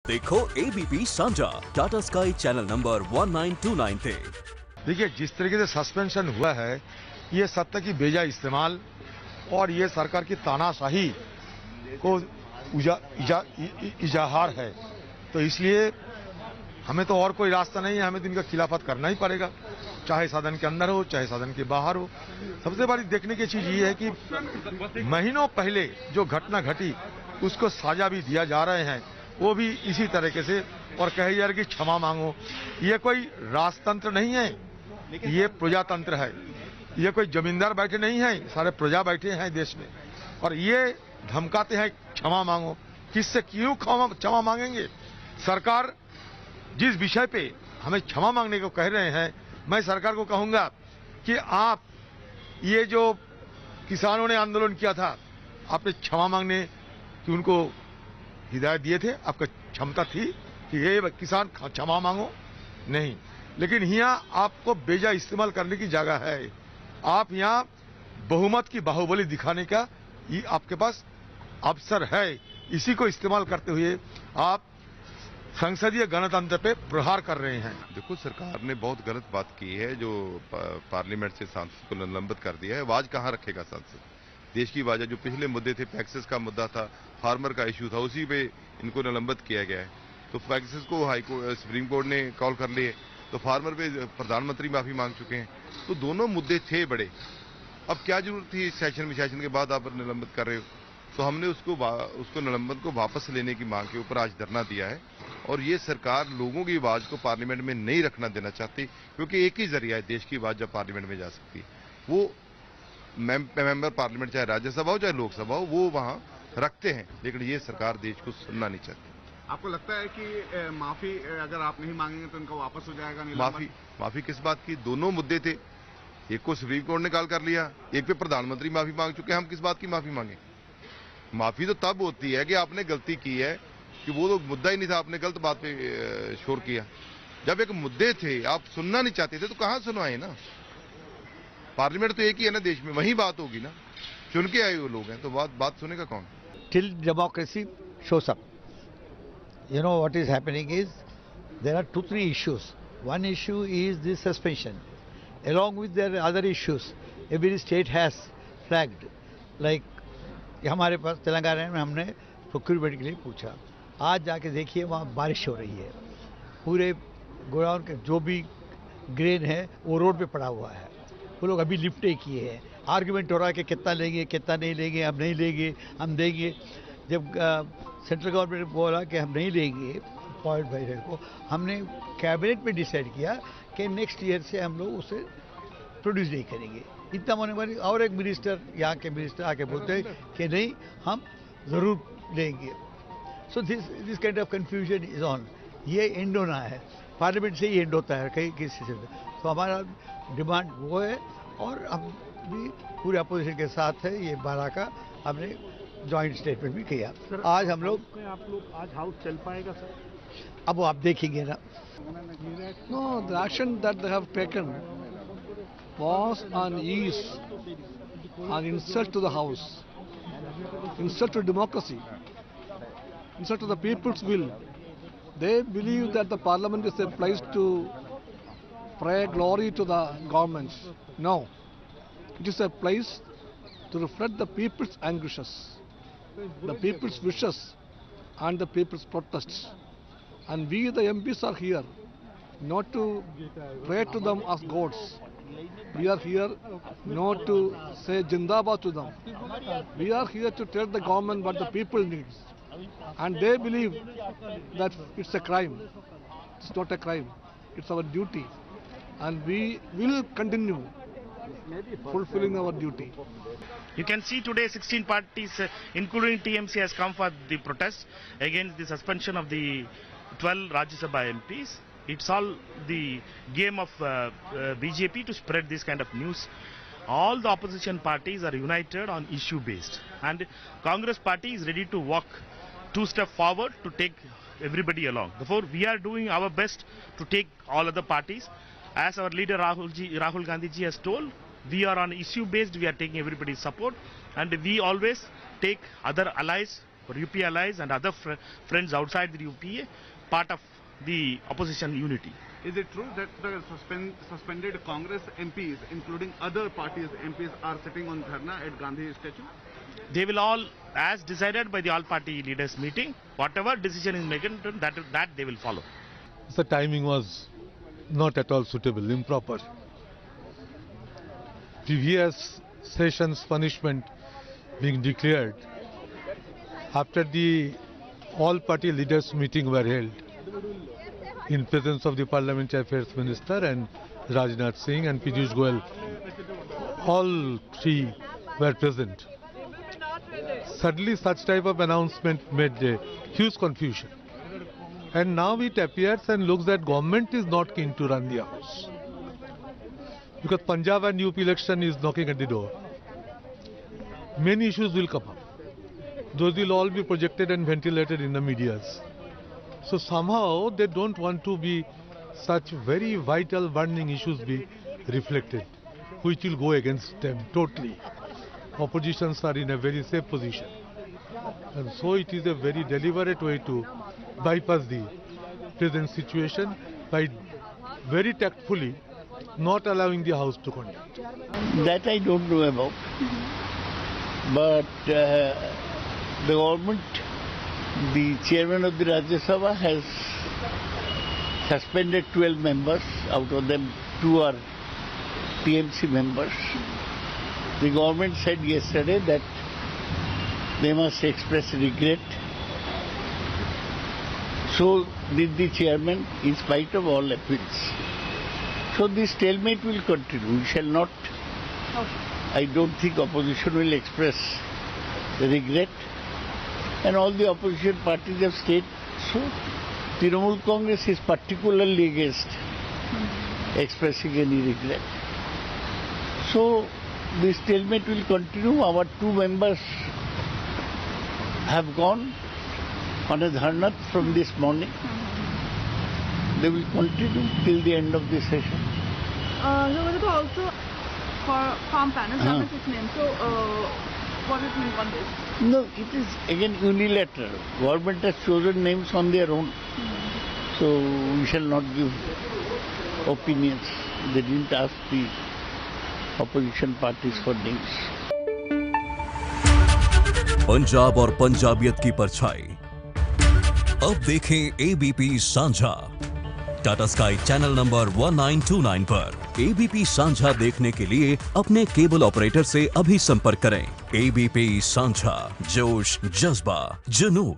देखो ABP सांझा Tata sky channel number 1929 थे। देखिए, जिस तरीके से सस्पेंशन हुआ है, ये सत्ता की बेजा इस्तेमाल और ये सरकार की तानाशाही को इजाहार है। तो इसलिए हमें तो और कोई रास्ता नहीं है, हमें तो इनका खिलाफत करना ही पड़ेगा, चाहे सदन के अंदर हो चाहे सदन के बाहर हो। सबसे बड़ी देखने की चीज ये है कि महीनों पहले जो घटना घटी उसको साजा भी दिया जा रहे हैं, वो भी इसी तरीके से, और कहे जा रहा कि क्षमा मांगो। ये कोई राजतंत्र नहीं है, ये प्रजातंत्र है। ये कोई जमींदार बैठे नहीं है, सारे प्रजा बैठे हैं देश में, और ये धमकाते हैं क्षमा मांगो। किससे क्यों क्षमा मांगेंगे? सरकार जिस विषय पे हमें क्षमा मांगने को कह रहे हैं, मैं सरकार को कहूंगा कि आप ये जो किसानों ने आंदोलन किया था, आपने क्षमा मांगने की उनको हिदायत दिए थे, आपका क्षमता थी कि ये किसान क्षमा मांगो? नहीं। लेकिन यहाँ आपको बेजा इस्तेमाल करने की जगह है। आप यहाँ बहुमत की बाहुबली दिखाने का ये आपके पास अवसर है। इसी को इस्तेमाल करते हुए आप संसदीय गणतंत्र पे प्रहार कर रहे हैं। देखो, सरकार ने बहुत गलत बात की है जो पार्लियामेंट से सांसद को निलंबित कर दिया है। आवाज कहाँ रखेगा सांसद? देश की आवाज, जो पिछले मुद्दे थे, पैक्सेस का मुद्दा था, फार्मर का इश्यू था, उसी पे इनको निलंबित किया गया है। तो पैक्सेस को सुप्रीम कोर्ट ने कॉल कर लिए, तो फार्मर पे प्रधानमंत्री माफी मांग चुके हैं। तो दोनों मुद्दे थे बड़े। अब क्या जरूरत थी इस सेशन के बाद आप निलंबित कर रहे हो? तो हमने उसको निलंबन को वापस लेने की मांग के ऊपर आज धरना दिया है। और ये सरकार लोगों की आवाज को पार्लियामेंट में नहीं रखना देना चाहती, क्योंकि एक ही जरिया है देश की आवाज जब पार्लियामेंट में जा सकती है, वो मेंबर पार्लियामेंट, चाहे राज्यसभा हो चाहे लोकसभा हो, वो वहां रखते हैं। लेकिन ये सरकार देश को सुनना नहीं चाहती। आपको लगता है कि माफी अगर आप नहीं मांगेंगे तो इनका वापस हो जाएगा? माफी किस बात की? दोनों मुद्दे थे, एक को सुप्रीम कोर्ट ने कॉल कर लिया, एक पे प्रधानमंत्री माफी मांग चुके हैं। हम किस बात की माफी मांगे? माफी तो तब होती है कि आपने गलती की है, कि वो तो मुद्दा ही नहीं था, आपने गलत बात पे शोर किया। जब एक मुद्दे थे, आप सुनना नहीं चाहते थे, तो कहां सुनवाए ना? पार्लियामेंट तो एक ही है ना देश में, वही बात होगी ना। चुन के आए हुए लोग हैं, तो बात सुनेगा कौन? Till democracy shows up, you know what is happening is there are 2-3 issues. One issue is this suspension. Along with their other issues, every state has flagged. Like हमारे पास तेलंगाना में हमने प्रोक्यूरमेंट के लिए पूछा, आज जाके देखिए वहाँ बारिश हो रही है, पूरे गोडाउन के जो भी ग्रेन है वो रोड पे पड़ा हुआ है, वो लोग अभी लिफ्ट नहीं किए हैं। आर्ग्यूमेंट हो रहा है कि कितना लेंगे कितना नहीं लेंगे, हम नहीं लेंगे हम देंगे। जब सेंट्रल गवर्नमेंट ने बोला कि हम नहीं लेंगे पॉइंट बाई रेट को, हमने कैबिनेट में डिसाइड किया कि नेक्स्ट ईयर से हम लोग उसे प्रोड्यूस नहीं करेंगे। इतना होने वाली और एक मिनिस्टर, यहाँ के मिनिस्टर आके बोलते हैं कि नहीं हम ज़रूर लेंगे। So this kind of confusion is on. ये एंड होना है, पार्लियामेंट से ही एंड होता है कहीं किसी से। तो हमारा डिमांड वो है, और हम भी पूरे अपोजिशन के साथ है। ये 12 का हमने जॉइंट स्टेटमेंट भी किया। आज हम लोग आज हाउस चल पाएगा सर? अब वो आप देखेंगे ना। No, the action that they have taken was on ease, on insult to the House, insult to democracy, insult to the people's will. They believe that the Parliament is a place to pray glory to the government. No, it is a place to reflect the people's anguishes, the people's wishes, and the people's protests. And we, the MPs, are here not to pray to them as gods. We are here not to say Jindabad to them. We are here to tell the government what the people needs. And they believe that it's a crime. It's not a crime. It's our duty. And we will continue fulfilling our duty. You can see today 16 parties, including TMC, has come for the protest against the suspension of the 12 Rajya Sabha MPs. It's all the game of BJP to spread this kind of news. All the opposition parties are united on issue based, and Congress party is ready to walk 2 steps forward to take everybody along. Therefore, we are doing our best to take all other parties. As our leader Rahul Gandhi ji has told, we are on issue based, we are taking everybody's support, and we always take other allies for UP allies and other friends outside the UPA, part of the opposition unity. Is it true that the suspended Congress MPs, including other parties MPs, are sitting on dharna at Gandhi statue? They will all, as decided by the all-party leaders meeting, whatever decision is made, that they will follow. The timing was not at all suitable, improper. Previous session's punishment being declared after the all-party leaders meeting were held in presence of the Parliamentary Affairs Minister and Rajnath Singh and Piyush Goyal. All three were present. Suddenly such type of announcement made a huge confusion. And now it appears and looks that government is not keen to run the house. Because Punjab and UP election is knocking at the door. Many issues will come up. Those will all be projected and ventilated in the medias. So somehow they don't want to be such very vital burning issues be reflected, which will go against them totally. Oppositions are in a very safe position. And so it is a very deliberate way to bypass the present situation by very tactfully not allowing the House to conduct. That I don't know about. But the government, the chairman of the Rajya Sabha has suspended 12 members, out of them 2 are TMC members. The government said yesterday that they must express regret. So did the chairman, in spite of all appeals. So this stalemate will continue. We shall not, I don't think opposition will express regret. And all the opposition parties have stated so. Trinamool Congress is particularly against expressing any regret. So the stalemate will continue. Our 2 members have gone on a dharna from this morning. They will continue till the end of the session. There was also for farm panels, that was 6 names. So what do you think on this? No, it is again unilateral. Government has chosen names on their own. So we shall not give opinions. They didn't ask the opposition parties for names. Punjab और पंजाबियत की परछाई अब देखें ABP सांझा Tata sky channel number 1929 पर। ABP सांझा देखने के लिए अपने केबल ऑपरेटर से अभी संपर्क करें। एबीपी सांझा, जोश, जज्बा, जुनून।